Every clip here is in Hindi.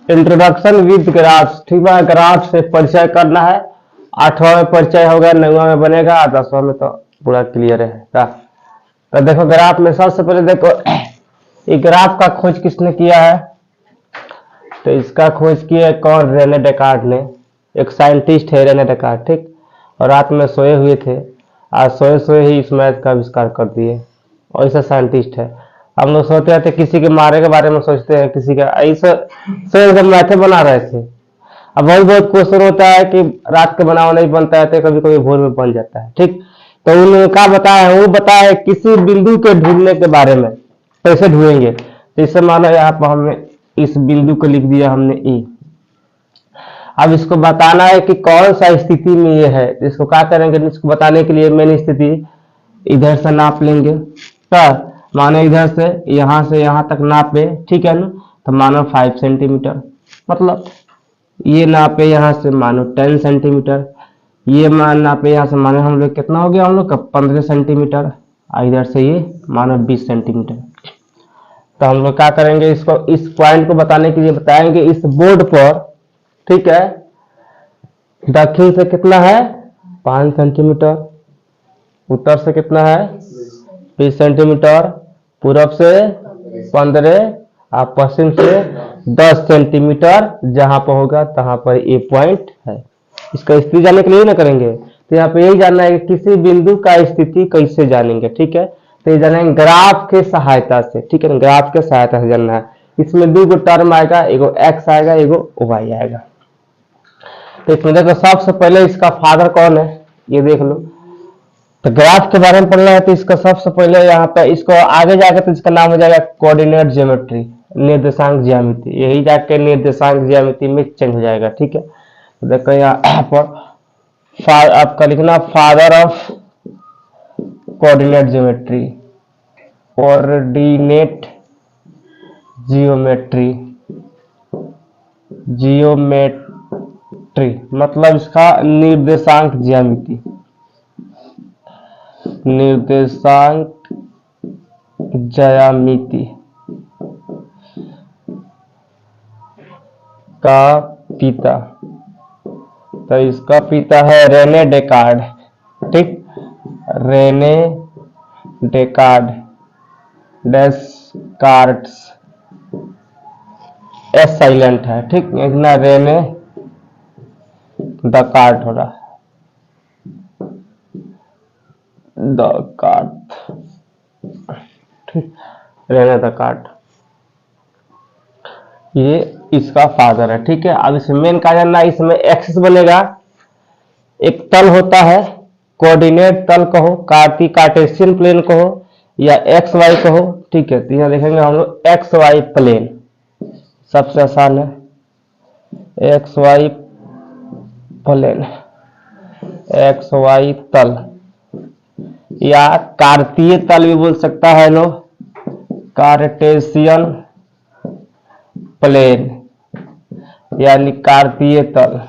इंट्रोडक्शन विद ग्राफ्स, ठीक है, ग्राफ से परिचय करना है। 8वां में परिचय होगा, 9वां में बनेगा, 10वां में तो पूरा क्लियर है का। तो देखो ग्राफ में सबसे पहले देखो ये ग्राफ का खोज किसने किया है, तो इसका खोज किया कौन, रेने डेकार्ट ने। एक साइंटिस्ट है रेने डेकार्ट, ठीक। और रात में सोए हुए थे, आज सोए सोए ही इस मैथ का आविष्कार कर दिए, और ऐसा साइंटिस्ट है। हम लोग सोचते रहते किसी के मारे के बारे में सोचते हैं, किसी का ऐसा सोए मैथे बना रहे थे। अब बहुत बहुत क्वेश्चन होता है कि रात के बनावा नहीं बनता है, तो कभी कभी भोर में बन जाता है, ठीक। तो उन्होंने क्या बताया, वो बताया किसी बिंदु के ढूंढने के बारे में, कैसे ढूंढेंगे। तो इसे मानो यहाँ पर हमने इस बिंदु को लिख दिया हमने ई। अब इसको बताना है कि कौन सा स्थिति में ये है, इसको क्या करेंगे, इसको बताने के लिए मेन स्थिति इधर से नाप लेंगे। तो मानो इधर से यहाँ तक नापे, ठीक है ना, तो मानो 5 सेंटीमीटर, मतलब ये नापे यहाँ से मानो 10 सेंटीमीटर, ये मान नापे यहाँ से मानो हम लोग कितना हो गया, हम लोग का 15 सेंटीमीटर, इधर से ये मानो 20 सेंटीमीटर। तो हम लोग क्या करेंगे, इसको इस पॉइंट को बताने के लिए बताएंगे इस बोर्ड पर, ठीक है। दक्षिण से कितना है 5 सेंटीमीटर, उत्तर से कितना है 20 सेंटीमीटर, पूरब से 15 और पश्चिम से 10 सेंटीमीटर, जहां पर होगा तहां पर ये पॉइंट है। इसका स्थिति जानने के लिए ना करेंगे, तो यहाँ पे यही जानना है कि किसी बिंदु का स्थिति कैसे जानेंगे, ठीक है। तो ये जानेंगे ग्राफ के सहायता से, ठीक है, ग्राफ के सहायता से जानना है। इसमें 2 टर्म आएगा, एगो एक्स आएगा, एगो वाई आएगा। तो इसमें देखो सबसे पहले इसका फादर कौन है, ये देख लो। तो ग्राफ के बारे में पढ़ना है, तो इसका सबसे पहले यहाँ पे इसको आगे जाकर तो इसका नाम हो जाएगा कोऑर्डिनेट ज्योमेट्री, निर्देशांक ज्यामिति। यही जाके निर्देशांक ज्यामिति में चेंज हो जाएगा, ठीक है। तो देखो यहाँ पर आपका लिखना father of coordinate geometry, coordinate geometry, geometry मतलब इसका निर्देशांक ज्यामिति, निर्देशांक ज्यामिति का पिता। तो इसका पिता है रेने डेकार्ड, ठीक, रेने डेकार्ड, डेस्कार्ट्स, एस साइलेंट है, ठीक, इतना रेने डेकार्ड हो रहा है, डेकार्ड, ठीक, रेने डेकार्ड, ये इसका फादर है, ठीक है। अब इसमें मेन क्या जानना है, इसमें एक्सिस बनेगा, एक तल होता है, कोऑर्डिनेट तल कहो, कार्टेशियन प्लेन कहो, या एक्स वाई कहो, ठीक है। तो यहाँ देखेंगे हम लोग एक्स वाई प्लेन सबसे आसान है, X Y plane, X Y तल, या कार्तीय तल भी बोल सकता है लोग, कार्टेशियन प्लेन यानी कार्तीय तल,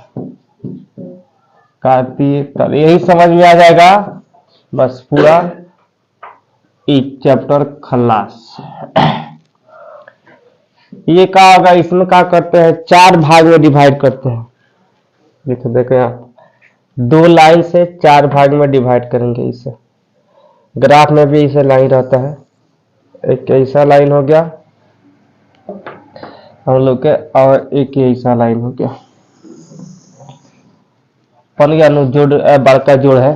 कार्तीय तल, यही समझ में आ जाएगा, बस पूरा एक चैप्टर खल्लास। ये क्या होगा, इसमें क्या करते हैं, 4 भाग में डिवाइड करते हैं। देखो देखो यहाँ 2 लाइन से 4 भाग में डिवाइड करेंगे इसे। ग्राफ में भी इसे लाइन रहता है, एक ऐसा लाइन हो गया हम लोग के, और एक ऐसा लाइन हो गया, बन गया जोड़, बड़का जोड़ है,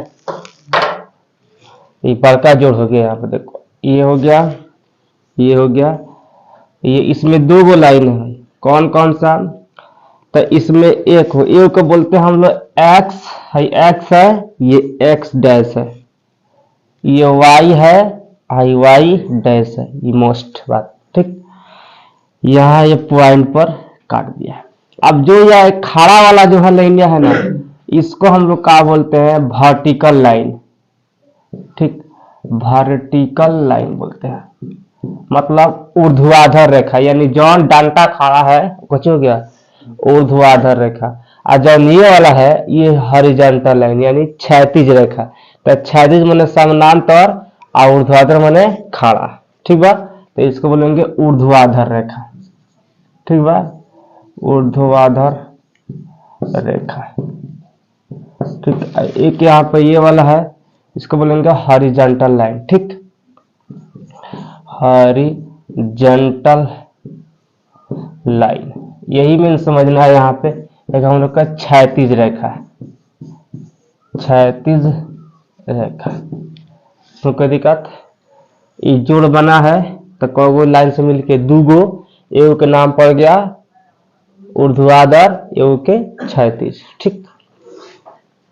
ये बड़का जोड़ हो गया। यहाँ पे देखो ये हो गया, ये हो गया, ये इसमें 2 गो लाइन है, कौन कौन सा, तो इसमें एक हो, एक को बोलते हैं हम लोग एक्स है, एक्स है, ये एक्स डैश है, ये वाई है, हाई वाई डैश है, ये मोस्ट बात, ठीक। यहाँ ये पॉइंट पर काट दिया। अब जो यह खड़ा वाला जो है लाइन है ना, इसको हम लोग क्या बोलते हैं, वर्टिकल लाइन, ठीक, वर्टिकल लाइन बोलते हैं, मतलब ऊर्ध्वाधर रेखा, यानी जौन डांटा खड़ा है कुछ हो गया ऊर्ध्वाधर रेखा, और जो ये वाला है ये हॉरिजॉन्टल लाइन यानी क्षैतिज रेखा। तो क्षैतिज माने समानांतर और ऊर्ध्वाधर माने खड़ा, ठीक बा। तो इसको बोलेंगे ऊर्ध्वाधर रेखा, ठीक बा, ऊर्ध्वाधर रेखा, ठीक। एक यहाँ पे ये वाला है, इसको बोलेंगे हॉरिजॉन्टल लाइन, ठीक। हॉरिजॉन्टल लाइन, यही में समझना है। यहाँ पे एक हम लोग का क्षैतिज रेखा है, क्षैतिज रेखा। तो कोई दिक्कत, ये जोड़ बना है तो कौगो लाइन से मिलके दूगो, एगो के नाम पड़ गया ऊर्ध्वाधर, एगो के क्षैतिज, ठीक।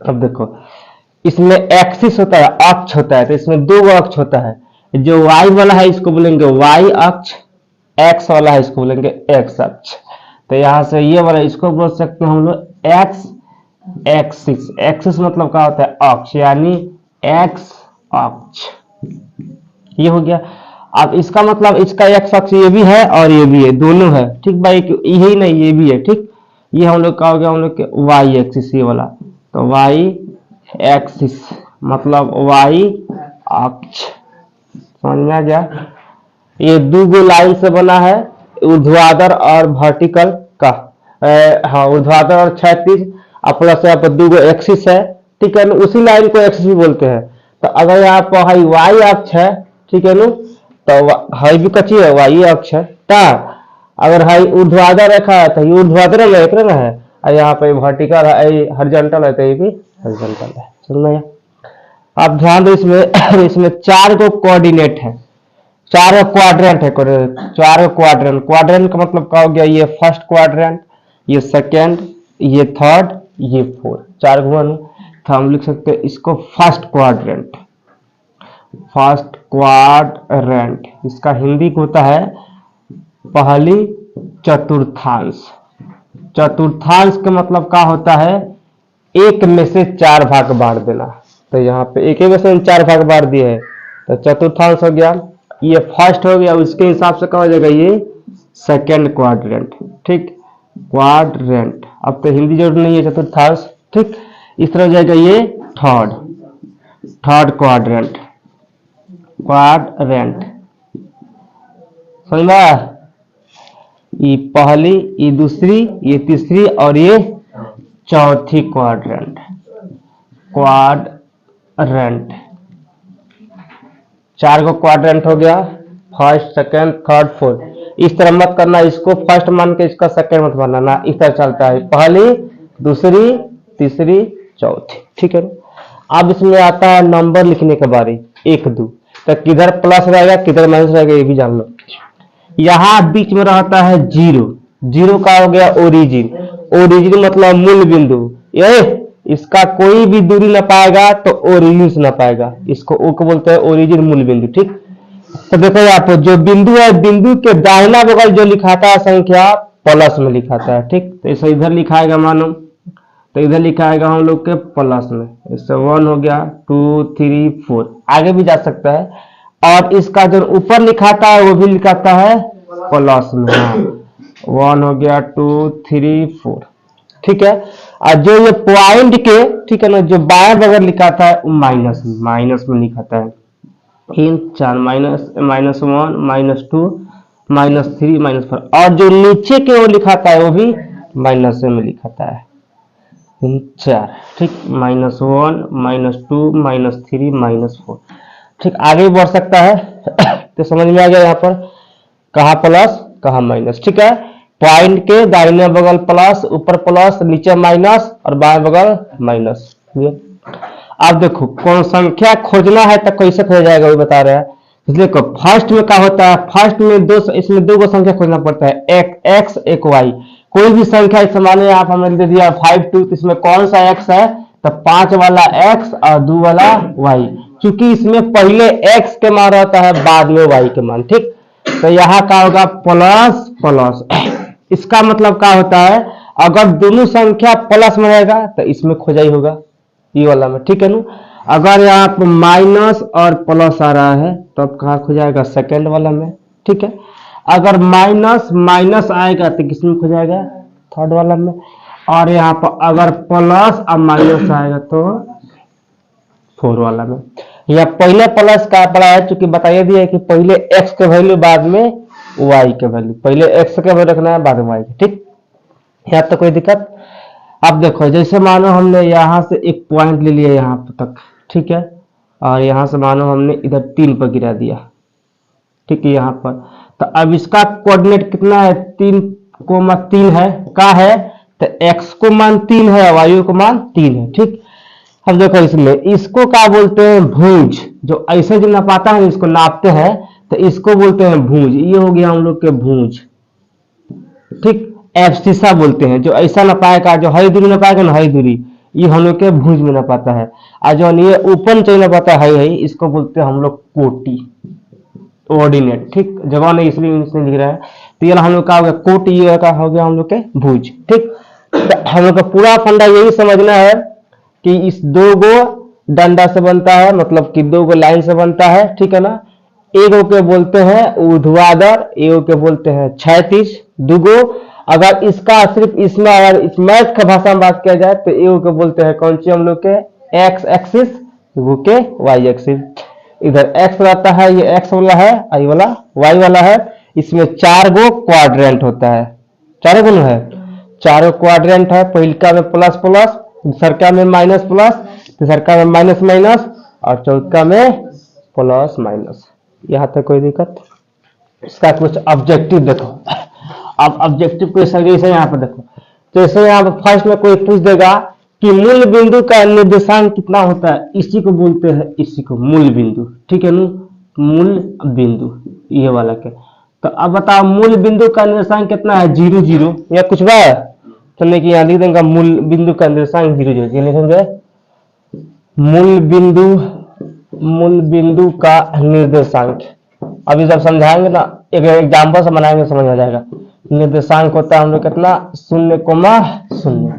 अब देखो इसमें एक्सिस होता है, अक्ष होता है, तो इसमें दो अक्ष होता है। जो y वाला है इसको बोलेंगे y अक्ष, x वाला है इसको बोलेंगे x अक्ष। तो यहां से ये वाला इसको बोल सकते हैं हम लोग x एक्सिस। एक्सिस मतलब क्या होता है, अक्ष, यानी x अक्ष, ये हो गया। अब इसका मतलब इसका x अक्ष ये भी है और ये भी है, दोनों है, ठीक भाई। यही नहीं, ये भी है, ठीक। ये हम लोग का हो गया हम लोग के y एक्सिस, ये वाला। तो y एक्सिस मतलब y अक्ष, समझ में आ गया। ये दो गो लाइन से बना है, ऊर्ध्वाधर और वर्टिकल का, हाँ ऊर्ध्वाधर और क्षैतिज, प्लस यहाँ पर दो गो एक्सिस है, ठीक है ना, उसी लाइन को एक्सिस भी बोलते हैं। तो अगर यहाँ पर हाई y अक्ष है, ठीक है ना, तो हाई भी कच्ची है, y अक्ष है, ता अगर हाई ऊर्ध्वाधर रेखा है तो ये ऊर्ध्वाधर है, एक ना है, और यहाँ पे वर्टिकल है, हॉरिजॉन्टल है, तो ये भी हॉरिजॉन्टल है, समझ में आया। आप ध्यान दो, इसमें इसमें चार गो कोऑर्डिनेट है, चार गो क्वाड्रेंट है, चार गो क्वाड्रेंट। क्वाड्रेंट का मतलब क्या हो गया, ये फर्स्ट क्वाड्रेंट, ये सेकेंड, ये थर्ड, ये फोर्थ, चार गो। तो हम लिख सकते हैं इसको फर्स्ट क्वाड्रेंट, फर्स्ट क्वाड्रेंट। इसका हिंदी को होता है पहली चतुर्थांश। चतुर्थांश का मतलब क्या होता है, एक में से चार भाग बांट देना। तो यहाँ पे एक में से चार भाग बांट दिए है, तो चतुर्थांश हो गया। ये फर्स्ट हो गया, उसके हिसाब से क्या हो जाएगा, ये सेकेंड क्वाड्रेंट, ठीक, क्वाड्रेंट। अब तो हिंदी जरूरत नहीं है, चतुर्थांश, ठीक। इस तरह हो जाएगा ये थर्ड, थर्ड क्वाड्रेंट, क्वाड्रेंट, समझ में। ये पहली, ये दूसरी, ये तीसरी और ये चौथी क्वाड्रेंट, क्वाड्रेंट। चार को क्वाड्रेंट हो गया, फर्स्ट, सेकंड, थर्ड, फोर्थ। इस तरह मत करना, इसको फर्स्ट मान के इसका सेकंड मत बनाना, इस तरह चलता है, पहली, दूसरी, तीसरी, चौथी, ठीक है। अब इसमें आता है नंबर लिखने के बारे, एक दो, तो किधर प्लस रहेगा किधर माइनस रहेगा ये भी जान लो। यहाँ बीच में रहता है जीरो, जीरो का हो गया ओरिजिन, ओरिजिन मतलब मूल बिंदु, ये इसका कोई भी दूरी ना पाएगा तो ओरिजिन से ना पाएगा, इसको ओ को बोलते हैं ओरिजिन, मूल बिंदु, ठीक। तो देखो यहाँ पर जो बिंदु है, बिंदु के दाहिना बगल जो लिखाता है संख्या प्लस में लिखाता है, ठीक। तो इसे इधर लिखाएगा मानो, तो इधर लिखाएगा हम लोग के प्लस में, इससे 1 हो गया, 2 3 4, आगे भी जा सकता है। और इसका जो ऊपर लिखाता है वो भी लिखाता है प्लस में, 1 हो गया, 2 3 4, ठीक है। और जो ये पॉइंट के, ठीक है ना, जो बाएं बगल लिखाता है वो माइनस, माइनस में लिखाता है, 3 4, माइनस, -1, -2, -3, -4। और जो नीचे के वो लिखाता है वो भी माइनस में लिखाता है, 4, ठीक, -1, -2, -3, -4, ठीक। आगे बढ़ सकता है तो समझ में आ गया यहाँ पर कहाँ प्लस कहाँ माइनस, ठीक है। पॉइंट के दाहिने बगल प्लस, ऊपर प्लस, नीचे माइनस और बाएं बगल माइनस। अब देखो कौन संख्या खोजना है तो कैसे खोजा जाएगा वो बता रहे हैं। देखो फर्स्ट में क्या होता है, फर्स्ट में दो, इसमें दो को संख्या खोजना पड़ता है, एक एक्स एक वाई। कोई भी संख्या इस माने आप हमें दे दिया 5 2, तो इसमें कौन सा एक्स है, तो 5 वाला एक्स और 2 वाला वाई, क्योंकि इसमें पहले एक्स के मान रहता है बाद में वाई के मान, ठीक। तो यहाँ का होगा प्लस प्लस, इसका मतलब क्या होता है, अगर दोनों संख्या प्लस में रहेगा तो इसमें खोजाई होगा, ये वाला में, ठीक है ना। अगर यहाँ पर माइनस और प्लस आ रहा है तो अब कहाँ खोजाएगा, सेकेंड वाला में, ठीक है। अगर माइनस माइनस आएगा तो किसमें खोजाएगा, थर्ड वाला में। और यहाँ पर अगर प्लस और माइनस आएगा तो 4 वाला में। या पहले प्लस का पड़ा है, चूंकि बताइए दिया है कि पहले x के वैल्यू बाद में y के वैल्यू, पहले x के वैल्यू रखना है बाद में y के, ठीक। यहाँ तक कोई दिक्कत? अब देखो जैसे मानो हमने यहाँ से एक पॉइंट ले लिया यहाँ तक, ठीक है, और यहाँ से मानो हमने इधर 3 पर गिरा दिया, ठीक है, यहाँ पर। तो अब इसका कोऑर्डिनेट कितना है? 3,3 है, का है? तो x को मान 3 है, y को मान 3 है, ठीक। अब देखो इसमें इसको क्या बोलते हैं? भुज। जो ऐसे जो नपाता है इसको नापते हैं तो इसको बोलते हैं भुज। ये हो गया हम लोग के भुज, ठीक। एब्सिसा बोलते हैं जो ऐसा नपाएगा, जो हरी दूरी नपाएगा ना, हरी दूरी, ये हम लोग के भुज में नपाता है। और जो ये ऊपर चाहिए नपाता है इसको बोलते हैं हम लोग कोटि, ऑर्डिनेट, ठीक। जगह नहीं इसलिए इसमें लिख रहा है। तो ये हम लोग का हो गया कोटि, ये का हो गया हम लोग के भुज, ठीक। तो हम लोग का पूरा फंडा यही समझना है कि इस 2 गो डंडा से बनता है, मतलब कि 2 गो लाइन से बनता है, ठीक है ना। एगो के बोलते हैं ऊर्ध्वाधर, एगो के बोलते हैं क्षैतिज, 2 गो। अगर इसका सिर्फ इसमें अगर इस मैथ का भाषा में बात किया जाए तो एगो के बोलते हैं कौन सी हम लोग के? एक्स एक्सिस, एगो के वाई एक्सिस। इधर एक्स रहता है, ये एक्स वाला है, आई वाला वाई वाला है। इसमें 4 गो क्वाड्रेंट होता है, 4 गुण है, 4 क्वाड्रेंट है। पहिलका में प्लस प्लस, दूसरका में माइनस प्लस, तीसरका में माइनस माइनस, और चौथा में प्लस माइनस। यहाँ तक कोई दिक्कत? इसका कुछ ऑब्जेक्टिव देखो। अब ऑब्जेक्टिव क्वेश्चन जैसे यहाँ पर देखो, जैसे यहाँ पर फर्स्ट में कोई पूछ देगा कि मूल बिंदु का निर्देशांक कितना होता है, इसी को बोलते हैं, इसी को मूल बिंदु, ठीक है ना, मूल बिंदु, ये वाला के। तो अब बताओ मूल बिंदु का निर्देशांक कितना है? 0 0, या कुछ बा चलने की यहाँ लिख देंगे मूल बिंदु का निर्देशांक 0 0, ये लिखेंगे मूल बिंदु का निर्देशांक। अभी जब समझाएंगे ना, एक एग्जाम्पल से बनाएंगे, समझ आ जाएगा। निर्देशांक होता है हम लोग कितना? 0,0,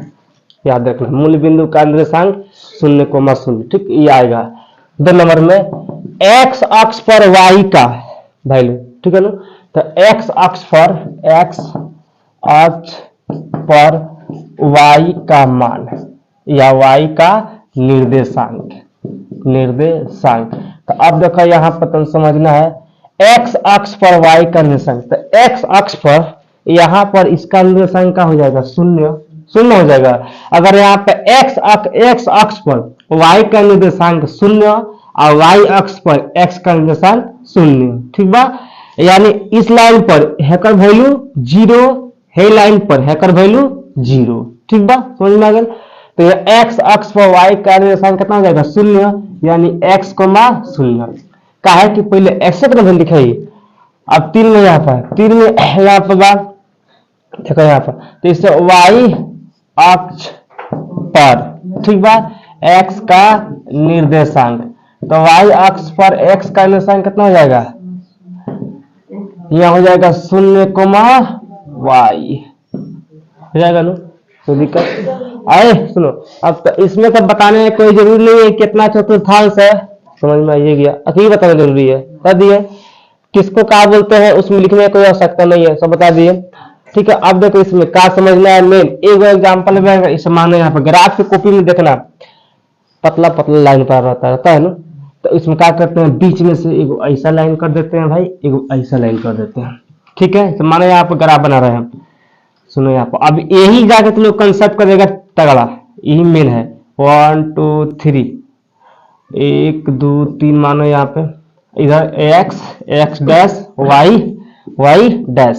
याद रखना, मूल बिंदु का निर्देशांक 0,0, ठीक। ये आएगा 2 नंबर में एक्स अक्ष पर वाई का वैल्यू, ठीक है ना। तो एक्स अक्ष पर वाई का मान या वाई का निर्देशांक। तो अब देखो यहाँ पर तुम समझना है, एक्स अक्ष पर वाई का निर्देशांक। तो एक्स अक्ष पर यहाँ पर इसका निर्देशांक का हो जाएगा 0 हो जाएगा। अगर यहाँ पे एक्स अक्ष पर वाई का निर्देशांक 0 और वाई अक्ष पर एक्स का निर्देशांक 0, ठीक बा। यानी इस लाइन पर हैकर वैल्यू 0 है, लाइन पर हैकर वैल्यू 0, ठीक बा, समझ में आ गया। तो एक्स अक्ष पर वाई का निर्देशांक कितना हो जाएगा? 0, यानी x, 0 का है कि पहले एक्स का वैल्यू लिखाइए। अब 3 में यहाँ पर 3 में यहाँ पर बात देखो यहाँ पर, तो इससे वाई अक्ष पर, ठीक बा, x का निर्देशांक। तो वाई अक्ष पर x का निर्देशांक कितना हो जाएगा? यहाँ हो जाएगा 0, y हो जाएगा ना, कोई दिक्कत? आए सुनो, अब तो इसमें तो बताने में कोई जरूरी नहीं है कितना चतुर्थांश है, समझ में आइए गया, अभी बताना जरूरी है, बता दिए किसको क्या बोलते हैं, उसमें लिखने की कोई आवश्यकता नहीं है, सब बता दिए, ठीक है। अब देखो इसमें क्या समझना है मेन, एक एग्जाम्पल में इसे मानो यहाँ पर ग्राफ की कॉपी में देखना, पतला पतला लाइन पर रहता है ना, तो इसमें क्या करते हैं, बीच में से एक ऐसा लाइन कर देते हैं भाई, एक ऐसा लाइन कर देते हैं, ठीक है। तो मानो यहाँ पर ग्राफ बना रहे हैं, सुनो यहाँ पर, अब यही जाके तुम लोग कंसेप्ट करेगा तगड़ा, यही मेन है। 1 2 3, 1 2 3 मानो यहाँ पे, इधर x डैश y डैश,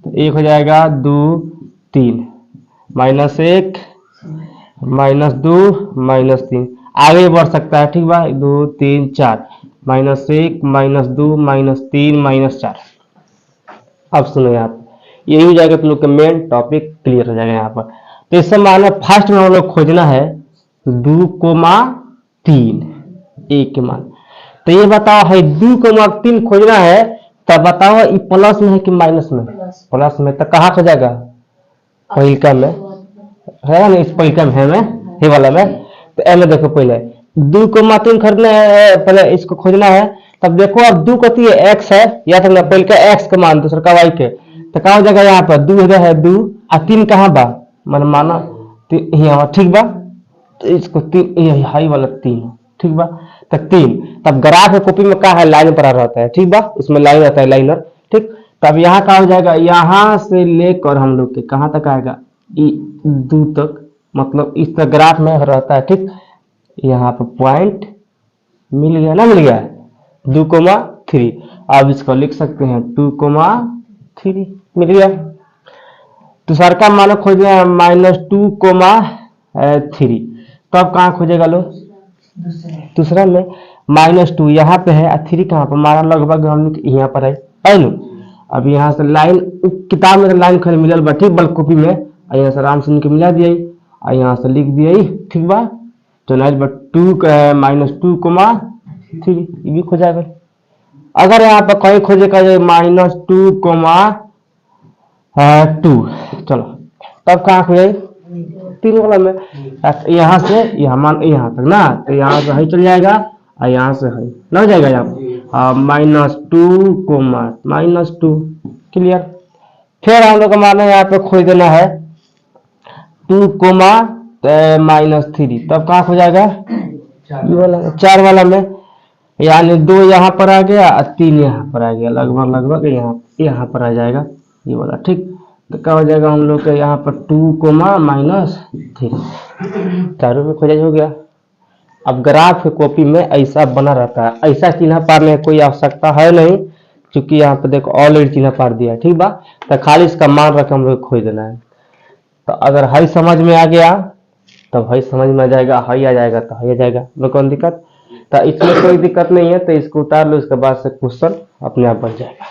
तो 1 हो जाएगा 2 3, -1 -2 -3, आगे बढ़ सकता है, ठीक बा, 2 3 4, -1 -2 -3 -4। अब सुनो यहाँ पे, यही हो जाएगा तुम लोग का मेन टॉपिक क्लियर हो जाएगा यहाँ पर। तो इससे मानो फर्स्ट में हम लोग खोजना है 2,3 ए के मान। तो ये बताओ है 2,3 खोजना है, तब बताओ ये प्लस में है कि माइनस में? प्लस में। तो कहाँ हो जाएगा? पहिलका में है ना, इस पहिलका में है में ये वाला में। तो ए में देखो पहले 2,3 खरीदना है, पहले इसको खोजना है। तब देखो अब 2 कती है, एक्स है, या तो पहले का एक्स का मान दूसरा का वाई के, तो क्या हो जाएगा यहाँ पर 2 है 2 और 3 कहाँ बा, मन माना यहाँ, ठीक बा। तो इसको 3 हाई वाला 3, ठीक बा। तो 3, तब ग्राफ कॉपी में क्या है, लाइन पर रहता है, ठीक बा, उसमें लाइन रहता है, लाइनर, ठीक। तब यहाँ क्या हो जाएगा, यहाँ से लेकर हम लोग के कहाँ तक आएगा, 2 तक, मतलब इस तरह ग्राफ में रहता है। ठीक, यहाँ पर पॉइंट मिल गया ना, मिल गया 2,3। अब इसको लिख सकते हैं 2,3 मिल गया। दूसरा का मान खोजना है -2,3, तो अब कहाँ खोजेगा लो, दूसरा में -2 यहाँ पे है, 3 कहाँ पर, हमारा लगभग हम यहाँ पर है नु। अब यहाँ से लाइन, किताब में लाइन खैर मिलल बा, ठीक बल कॉपी में, यहाँ से आराम से इनके मिला दिया, और यहाँ से लिख दिया, ठीक बा। तो ना -2,3 ये भी खोजा। अगर यहाँ पर कहीं खोजेगा -2,2, चलो तब कहाँ खोजे, 3 वाला में, यहाँ से यहाँ तक ना, तो यहाँ से है चल जाएगा, और यहाँ से है ना, हो जाएगा यहाँ -2, क्लियर। फिर हम लोग को माना यहाँ पे खोज देना है 2,-3, तब कहाँ हो जाएगा, 4 वाला में, यानी 2 यहाँ पर आ गया और 3 यहाँ पर आ गया, लगभग यहाँ पर आ जाएगा ये वाला। ठीक, तो क्या हो जाएगा हम लोग के यहाँ पर 2,-3, चारों में खोजा हो गया। अब ग्राफ कॉपी में ऐसा बना रहता है, ऐसा चिन्ह पारने की कोई आवश्यकता है नहीं, क्योंकि यहाँ पे देखो ऑलरेडी चिन्ह पार दिया है। ठीक बा, तो खाली इसका मान रख हम लोग खोज देना है। तो अगर हाई समझ में आ गया तब हाई समझ में आ जाएगा, हाई आ जाएगा तो हाई आ जाएगा, कौन दिक्कत। तो इसमें कोई दिक्कत नहीं है, तो इसको उतार लो, इसके बाद से क्वेश्चन अपने आप बन जाएगा।